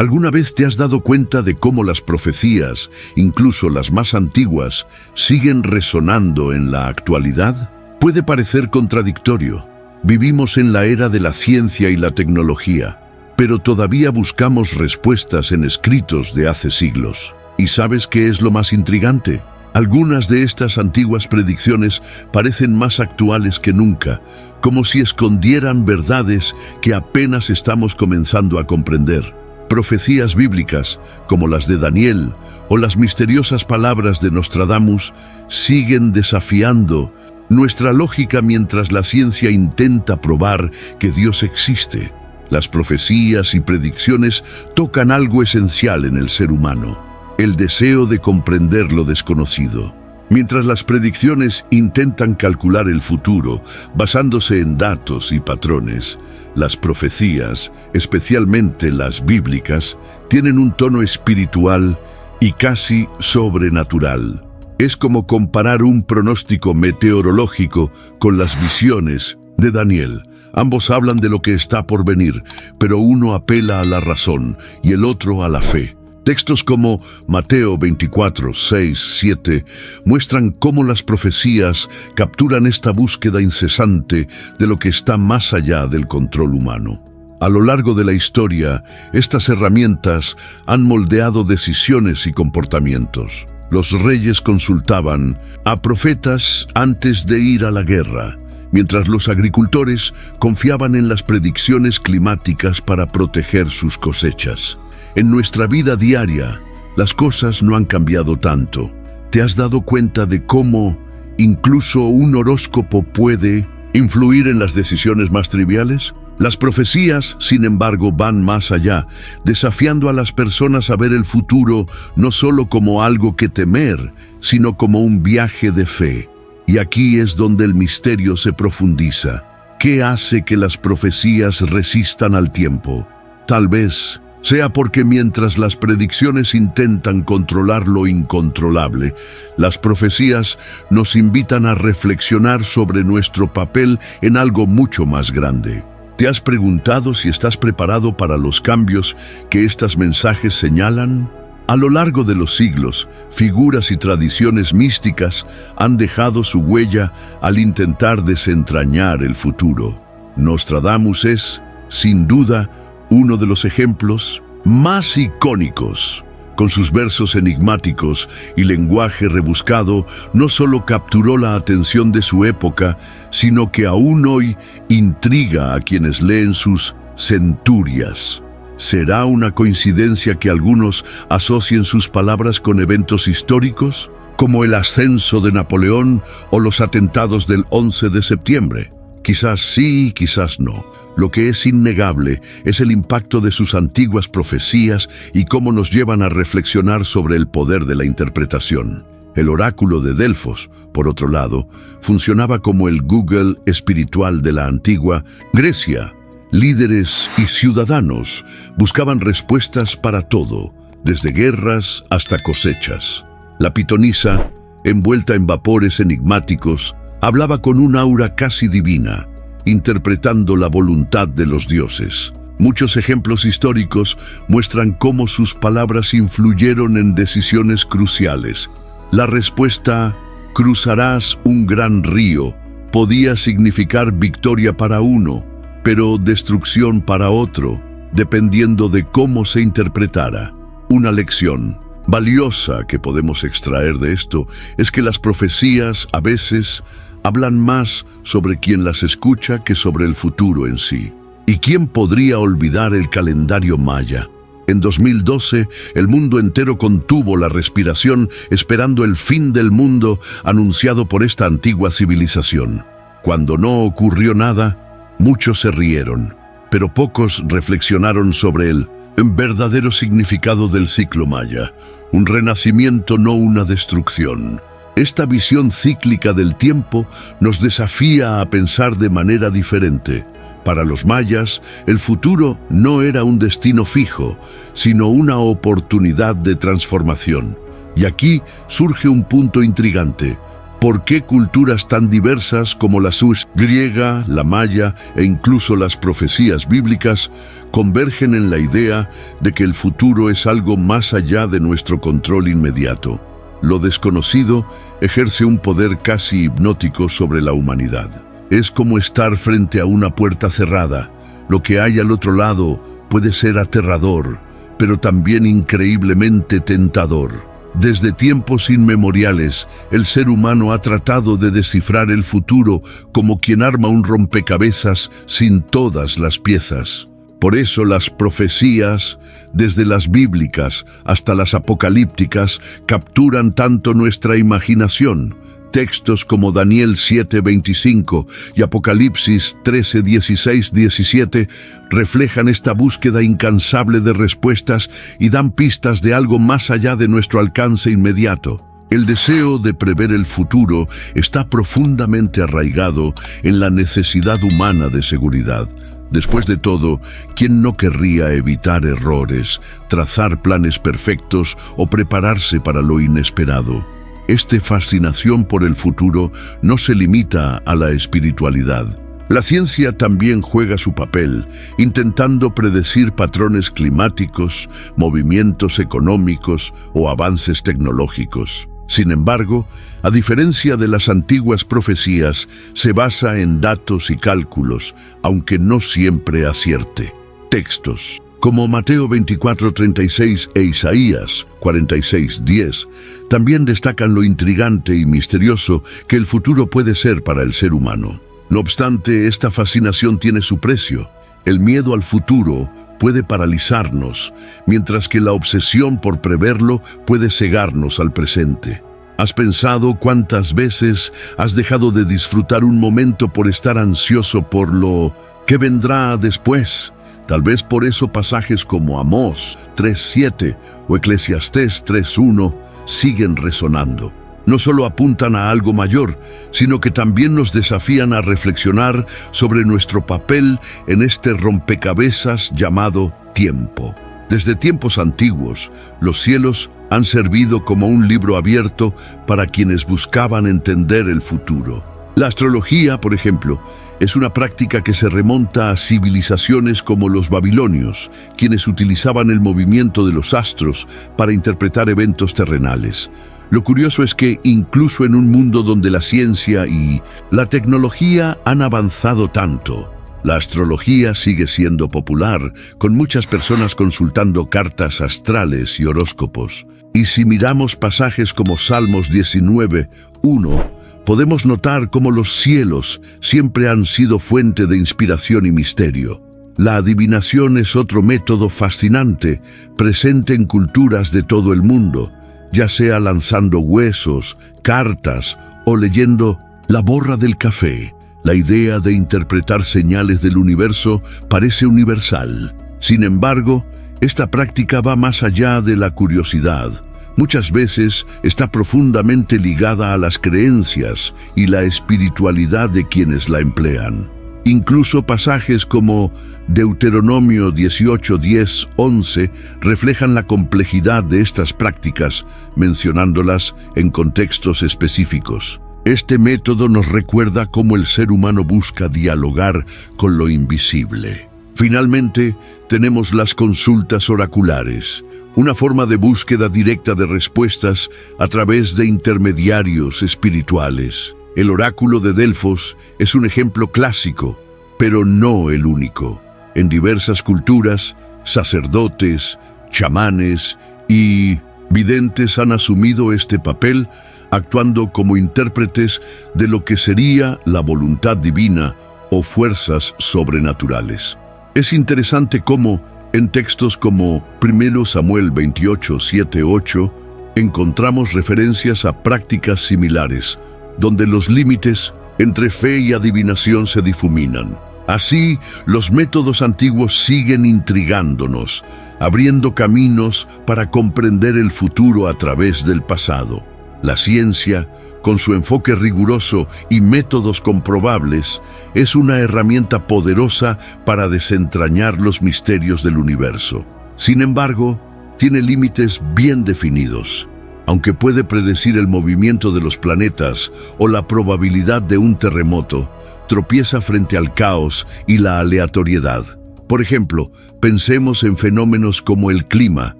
¿Alguna vez te has dado cuenta de cómo las profecías, incluso las más antiguas, siguen resonando en la actualidad? Puede parecer contradictorio. Vivimos en la era de la ciencia y la tecnología, pero todavía buscamos respuestas en escritos de hace siglos. ¿Y sabes qué es lo más intrigante? Algunas de estas antiguas predicciones parecen más actuales que nunca, como si escondieran verdades que apenas estamos comenzando a comprender. Profecías bíblicas, como las de Daniel o las misteriosas palabras de Nostradamus, siguen desafiando nuestra lógica mientras la ciencia intenta probar que Dios existe. Las profecías y predicciones tocan algo esencial en el ser humano: el deseo de comprender lo desconocido. Mientras las predicciones intentan calcular el futuro basándose en datos y patrones, las profecías, especialmente las bíblicas, tienen un tono espiritual y casi sobrenatural. Es como comparar un pronóstico meteorológico con las visiones de Daniel. Ambos hablan de lo que está por venir, pero uno apela a la razón y el otro a la fe. Textos como Mateo 24, 6, 7 muestran cómo las profecías capturan esta búsqueda incesante de lo que está más allá del control humano. A lo largo de la historia, estas herramientas han moldeado decisiones y comportamientos. Los reyes consultaban a profetas antes de ir a la guerra, mientras los agricultores confiaban en las predicciones climáticas para proteger sus cosechas. En nuestra vida diaria, las cosas no han cambiado tanto. ¿Te has dado cuenta de cómo incluso un horóscopo puede influir en las decisiones más triviales? Las profecías, sin embargo, van más allá, desafiando a las personas a ver el futuro no solo como algo que temer, sino como un viaje de fe. Y aquí es donde el misterio se profundiza. ¿Qué hace que las profecías resistan al tiempo? Tal vez sea porque mientras las predicciones intentan controlar lo incontrolable, las profecías nos invitan a reflexionar sobre nuestro papel en algo mucho más grande. ¿Te has preguntado si estás preparado para los cambios que estos mensajes señalan? A lo largo de los siglos, figuras y tradiciones místicas han dejado su huella al intentar desentrañar el futuro. Nostradamus es, sin duda, uno de los ejemplos más icónicos. Con sus versos enigmáticos y lenguaje rebuscado, no solo capturó la atención de su época, sino que aún hoy intriga a quienes leen sus centurias. ¿Será una coincidencia que algunos asocien sus palabras con eventos históricos, como el ascenso de Napoleón o los atentados del 11 de septiembre? Quizás sí, quizás no. Lo que es innegable es el impacto de sus antiguas profecías y cómo nos llevan a reflexionar sobre el poder de la interpretación. El oráculo de Delfos, por otro lado, funcionaba como el Google espiritual de la antigua Grecia. Líderes y ciudadanos buscaban respuestas para todo, desde guerras hasta cosechas. La pitonisa, envuelta en vapores enigmáticos, hablaba con un aura casi divina, interpretando la voluntad de los dioses. Muchos ejemplos históricos muestran cómo sus palabras influyeron en decisiones cruciales. La respuesta, cruzarás un gran río, podía significar victoria para uno, pero destrucción para otro, dependiendo de cómo se interpretara. Una lección valiosa que podemos extraer de esto es que las profecías a veces hablan más sobre quien las escucha que sobre el futuro en sí. ¿Y quién podría olvidar el calendario maya? En 2012, el mundo entero contuvo la respiración esperando el fin del mundo anunciado por esta antigua civilización. Cuando no ocurrió nada, muchos se rieron, pero pocos reflexionaron sobre el verdadero significado del ciclo maya, un renacimiento, no una destrucción. Esta visión cíclica del tiempo nos desafía a pensar de manera diferente. Para los mayas, el futuro no era un destino fijo, sino una oportunidad de transformación. Y aquí surge un punto intrigante. ¿Por qué culturas tan diversas como la griega, la maya e incluso las profecías bíblicas convergen en la idea de que el futuro es algo más allá de nuestro control inmediato? Lo desconocido ejerce un poder casi hipnótico sobre la humanidad. Es como estar frente a una puerta cerrada. Lo que hay al otro lado puede ser aterrador, pero también increíblemente tentador. Desde tiempos inmemoriales, el ser humano ha tratado de descifrar el futuro como quien arma un rompecabezas sin todas las piezas. Por eso las profecías, desde las bíblicas hasta las apocalípticas, capturan tanto nuestra imaginación. Textos como Daniel 7:25 y Apocalipsis 13:16-17 reflejan esta búsqueda incansable de respuestas y dan pistas de algo más allá de nuestro alcance inmediato. El deseo de prever el futuro está profundamente arraigado en la necesidad humana de seguridad. Después de todo, ¿quién no querría evitar errores, trazar planes perfectos o prepararse para lo inesperado? Esta fascinación por el futuro no se limita a la espiritualidad. La ciencia también juega su papel, intentando predecir patrones climáticos, movimientos económicos o avances tecnológicos. Sin embargo, a diferencia de las antiguas profecías, se basa en datos y cálculos, aunque no siempre acierte. Textos como Mateo 24:36 e Isaías 46:10, también destacan lo intrigante y misterioso que el futuro puede ser para el ser humano. No obstante, esta fascinación tiene su precio. El miedo al futuro puede paralizarnos, mientras que la obsesión por preverlo puede cegarnos al presente. ¿Has pensado cuántas veces has dejado de disfrutar un momento por estar ansioso por lo que vendrá después? Tal vez por eso pasajes como Amós 3:7 o Eclesiastés 3:1 siguen resonando. No solo apuntan a algo mayor, sino que también nos desafían a reflexionar sobre nuestro papel en este rompecabezas llamado tiempo. Desde tiempos antiguos, los cielos han servido como un libro abierto para quienes buscaban entender el futuro. La astrología, por ejemplo, es una práctica que se remonta a civilizaciones como los babilonios, quienes utilizaban el movimiento de los astros para interpretar eventos terrenales. Lo curioso es que incluso en un mundo donde la ciencia y la tecnología han avanzado tanto, la astrología sigue siendo popular, con muchas personas consultando cartas astrales y horóscopos. Y si miramos pasajes como Salmos 19:1, podemos notar cómo los cielos siempre han sido fuente de inspiración y misterio. La adivinación es otro método fascinante, presente en culturas de todo el mundo, ya sea lanzando huesos, cartas o leyendo la borra del café. La idea de interpretar señales del universo parece universal. Sin embargo, esta práctica va más allá de la curiosidad. Muchas veces está profundamente ligada a las creencias y la espiritualidad de quienes la emplean. Incluso pasajes como Deuteronomio 18:10-11 reflejan la complejidad de estas prácticas, mencionándolas en contextos específicos. Este método nos recuerda cómo el ser humano busca dialogar con lo invisible. Finalmente, tenemos las consultas oraculares, una forma de búsqueda directa de respuestas a través de intermediarios espirituales. El oráculo de Delfos es un ejemplo clásico, pero no el único. En diversas culturas, sacerdotes, chamanes y videntes han asumido este papel, actuando como intérpretes de lo que sería la voluntad divina o fuerzas sobrenaturales. Es interesante cómo, en textos como 1 Samuel 28:7-8, encontramos referencias a prácticas similares, donde los límites entre fe y adivinación se difuminan. Así, los métodos antiguos siguen intrigándonos, abriendo caminos para comprender el futuro a través del pasado. La ciencia, con su enfoque riguroso y métodos comprobables, es una herramienta poderosa para desentrañar los misterios del universo. Sin embargo, tiene límites bien definidos. aunque puede predecir el movimiento de los planetas o la probabilidad de un terremoto, tropieza frente al caos y la aleatoriedad. Por ejemplo, pensemos en fenómenos como el clima,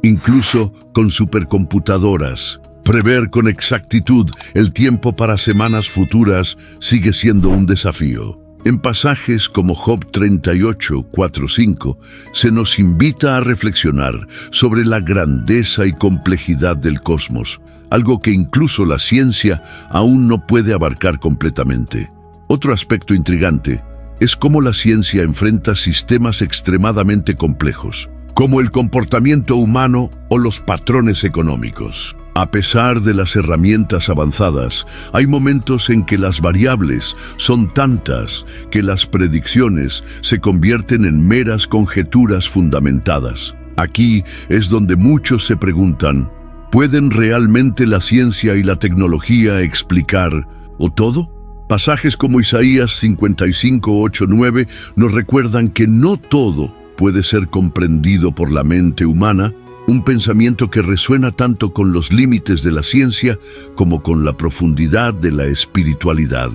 incluso con supercomputadoras. Prever con exactitud el tiempo para semanas futuras sigue siendo un desafío. En pasajes como Job 38, 4, 5, se nos invita a reflexionar sobre la grandeza y complejidad del cosmos, algo que incluso la ciencia aún no puede abarcar completamente. Otro aspecto intrigante es cómo la ciencia enfrenta sistemas extremadamente complejos, como el comportamiento humano o los patrones económicos. A pesar de las herramientas avanzadas, hay momentos en que las variables son tantas que las predicciones se convierten en meras conjeturas fundamentadas. Aquí es donde muchos se preguntan, ¿pueden realmente la ciencia y la tecnología explicar o todo? Pasajes como Isaías 55, 8, 9 nos recuerdan que no todo puede ser comprendido por la mente humana, un pensamiento que resuena tanto con los límites de la ciencia como con la profundidad de la espiritualidad.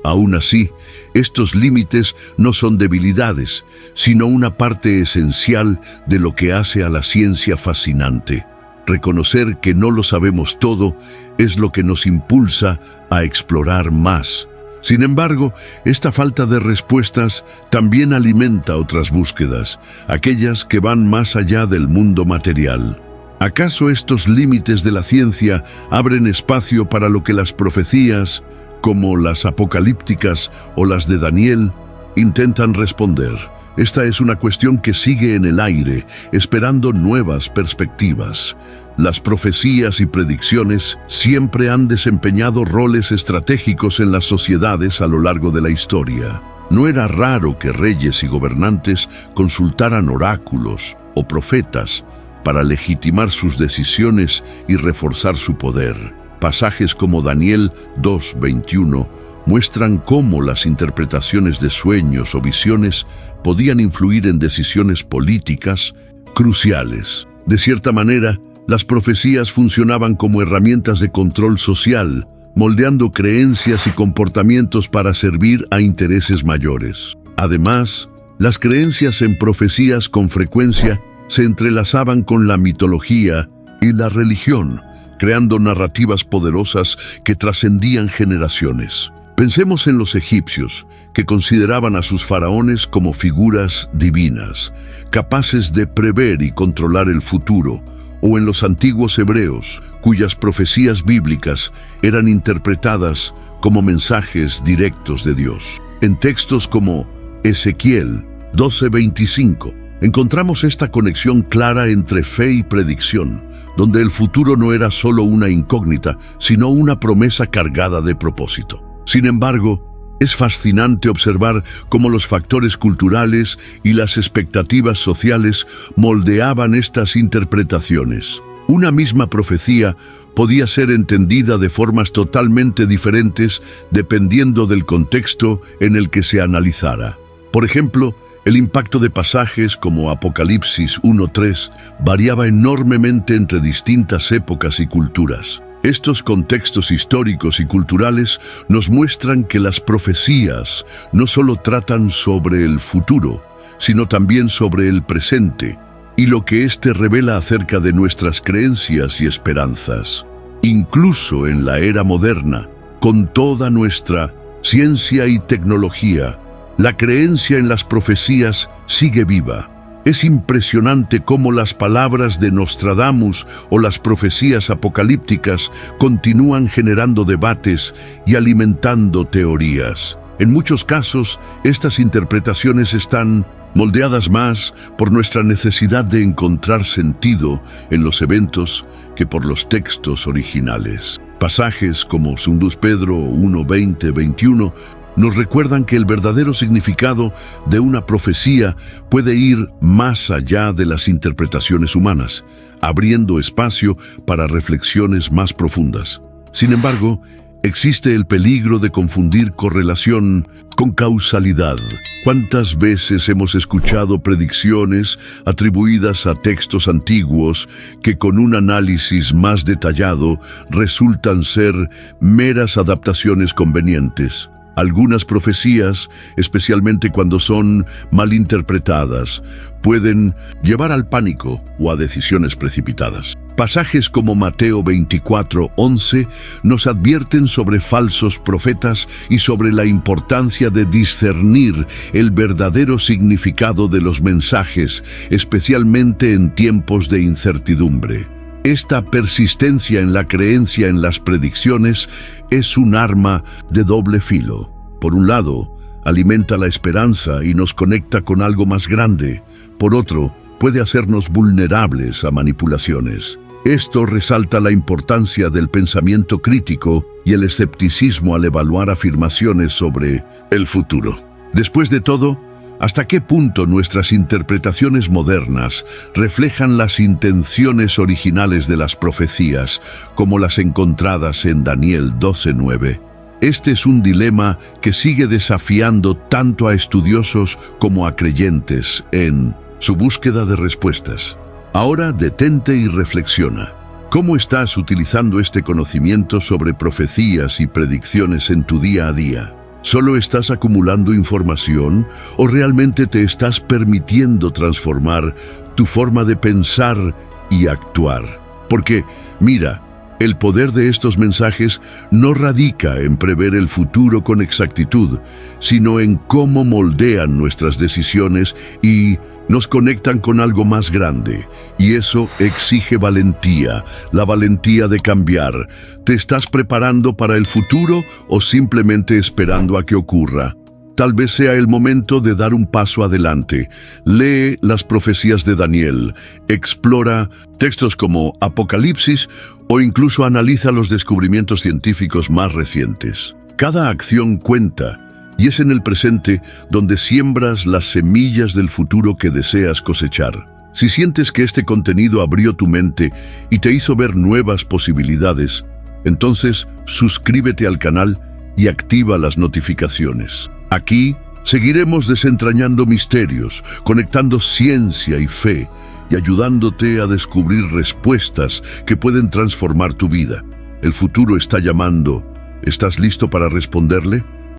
Aún así, estos límites no son debilidades, sino una parte esencial de lo que hace a la ciencia fascinante. Reconocer que no lo sabemos todo es lo que nos impulsa a explorar más. Sin embargo, esta falta de respuestas también alimenta otras búsquedas, aquellas que van más allá del mundo material. ¿Acaso estos límites de la ciencia abren espacio para lo que las profecías, como las apocalípticas o las de Daniel, intentan responder? Esta es una cuestión que sigue en el aire, esperando nuevas perspectivas. Las profecías y predicciones siempre han desempeñado roles estratégicos en las sociedades a lo largo de la historia. No era raro que reyes y gobernantes consultaran oráculos o profetas para legitimar sus decisiones y reforzar su poder. Pasajes como Daniel 2:21 muestran cómo las interpretaciones de sueños o visiones podían influir en decisiones políticas cruciales. De cierta manera, las profecías funcionaban como herramientas de control social, moldeando creencias y comportamientos para servir a intereses mayores. Además, las creencias en profecías con frecuencia se entrelazaban con la mitología y la religión, creando narrativas poderosas que trascendían generaciones. Pensemos en los egipcios, que consideraban a sus faraones como figuras divinas, capaces de prever y controlar el futuro, o en los antiguos hebreos, cuyas profecías bíblicas eran interpretadas como mensajes directos de Dios. En textos como Ezequiel 12:25, encontramos esta conexión clara entre fe y predicción, donde el futuro no era solo una incógnita, sino una promesa cargada de propósito. Sin embargo, es fascinante observar cómo los factores culturales y las expectativas sociales moldeaban estas interpretaciones. Una misma profecía podía ser entendida de formas totalmente diferentes dependiendo del contexto en el que se analizara. Por ejemplo, el impacto de pasajes como Apocalipsis 1:3 variaba enormemente entre distintas épocas y culturas. Estos contextos históricos y culturales nos muestran que las profecías no solo tratan sobre el futuro, sino también sobre el presente y lo que éste revela acerca de nuestras creencias y esperanzas. Incluso en la era moderna, con toda nuestra ciencia y tecnología, la creencia en las profecías sigue viva. Es impresionante cómo las palabras de Nostradamus o las profecías apocalípticas continúan generando debates y alimentando teorías. En muchos casos, estas interpretaciones están moldeadas más por nuestra necesidad de encontrar sentido en los eventos que por los textos originales. Pasajes como 2 Pedro 1:20-21 nos recuerdan que el verdadero significado de una profecía puede ir más allá de las interpretaciones humanas, abriendo espacio para reflexiones más profundas. Sin embargo, Existe el peligro de confundir correlación con causalidad. ¿Cuántas veces hemos escuchado predicciones atribuidas a textos antiguos que con un análisis más detallado resultan ser meras adaptaciones convenientes? Algunas profecías, especialmente cuando son mal interpretadas, pueden llevar al pánico o a decisiones precipitadas. Pasajes como Mateo 24:11 nos advierten sobre falsos profetas y sobre la importancia de discernir el verdadero significado de los mensajes, especialmente en tiempos de incertidumbre. Esta persistencia en la creencia en las predicciones es un arma de doble filo. Por un lado, alimenta la esperanza y nos conecta con algo más grande. Por otro, puede hacernos vulnerables a manipulaciones. Esto resalta la importancia del pensamiento crítico y el escepticismo al evaluar afirmaciones sobre el futuro. Después de todo, ¿hasta qué punto nuestras interpretaciones modernas reflejan las intenciones originales de las profecías, como las encontradas en Daniel 12:9? Este es un dilema que sigue desafiando tanto a estudiosos como a creyentes en su búsqueda de respuestas. Ahora detente y reflexiona. ¿Cómo estás utilizando este conocimiento sobre profecías y predicciones en tu día a día? ¿Solo estás acumulando información o realmente te estás permitiendo transformar tu forma de pensar y actuar? Porque, mira, el poder de estos mensajes no radica en prever el futuro con exactitud, sino en cómo moldean nuestras decisiones y nos conectan con algo más grande, y eso exige valentía, la valentía de cambiar. ¿Te estás preparando para el futuro o simplemente esperando a que ocurra? Tal vez sea el momento de dar un paso adelante. Lee las profecías de Daniel, explora textos como Apocalipsis o incluso analiza los descubrimientos científicos más recientes. Cada acción cuenta. Y es en el presente donde siembras las semillas del futuro que deseas cosechar. Si sientes que este contenido abrió tu mente y te hizo ver nuevas posibilidades, entonces suscríbete al canal y activa las notificaciones. Aquí seguiremos desentrañando misterios, conectando ciencia y fe y ayudándote a descubrir respuestas que pueden transformar tu vida. El futuro está llamando. ¿Estás listo para responderle?